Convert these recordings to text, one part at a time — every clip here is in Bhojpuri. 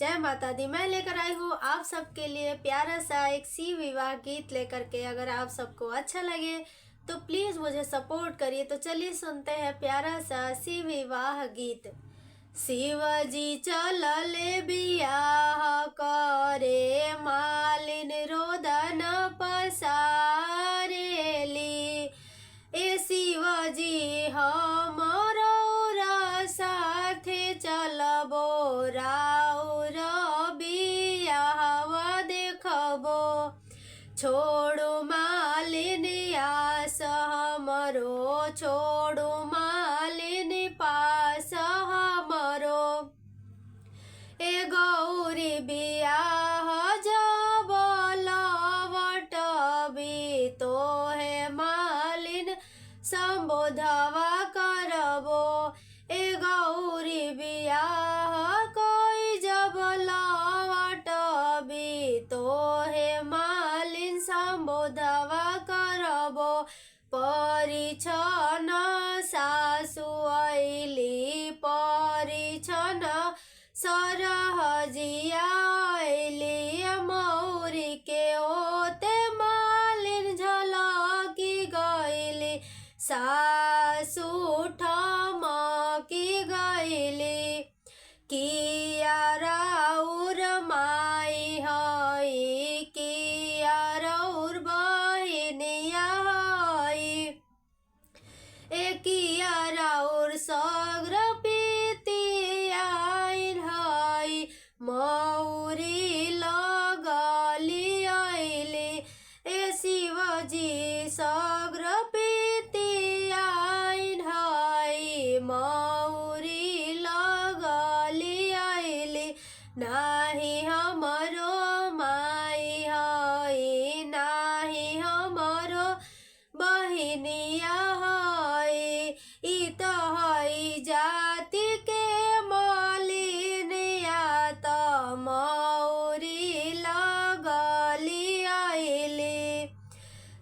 जय माता दी। मैं लेकर आई हूँ आप सबके लिए प्यारा सा एक सी विवाह गीत लेकर के। अगर आप सबको अच्छा लगे तो प्लीज़ मुझे सपोर्ट करिए। तो चलिए सुनते हैं प्यारा सा सी विवाह गीत। शिवजी चलले बियाह करे, मालिन रोदन पसारेली। ए शिवजी हमरो साथे चलबो, राउर बियाहवा देखबो। छोड़ो मालिन आस हमरो, छोड़ो मालिन पास हमरो। ए गौरी बियाह जब लवटबी, तो हे मालिन संबोधवा करबो। ए गौरी बियाह कोई जब लवटबी, तो हे मालिन संबोधवा करबो। परिछन सासु आइली, परिछन सरहजिया आइली। मौरी के ओते मालिन झलकी गइली, सासु ठमकी गइली। किया राउर माई हई, किया राउर बहिनिया हई। ए किया राउर सग्र पीती आइन हई, मौरी लगली आइली। ए शिवजी सग्र पीती आइन हई, मौरी लगली आइली। नाही हमरो माई हई, नाही हमरो बहिनिया हई। ई तो हई जाति के मालिनिया, त मौरी लगली आइली।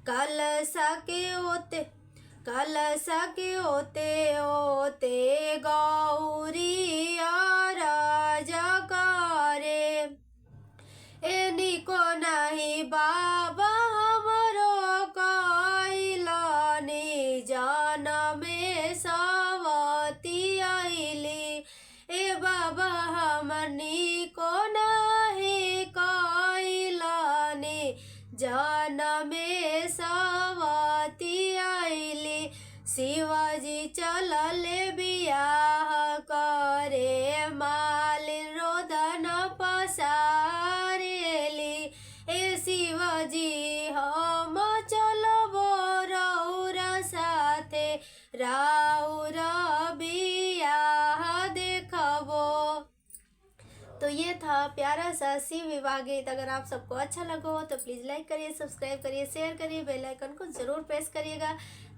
कलशा के ओते ओते गौरी अरज करे। ए निको नाही बाबा हमरो कइलनी, जनमे सवती आइली। ए बाबा हमर निको नाही कइलनी, जनमे सवती आइली। शिवजी चलले बियाह करे, मालिन रोदन पसारेली। ए शिवजी हम चलबो राउर साथे, राउर बियाह देखबो। तो ये था प्यारा सा सी विवाह गीत। अगर आप सबको अच्छा लगा हो तो प्लीज़ लाइक करिए, सब्सक्राइब करिए, शेयर करिए, बेल आइकन को ज़रूर प्रेस करिएगा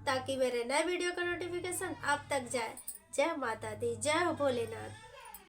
ताकि मेरे नए वीडियो का नोटिफिकेशन आप तक जाए। जय माता दी, जय हो भोलेनाथ।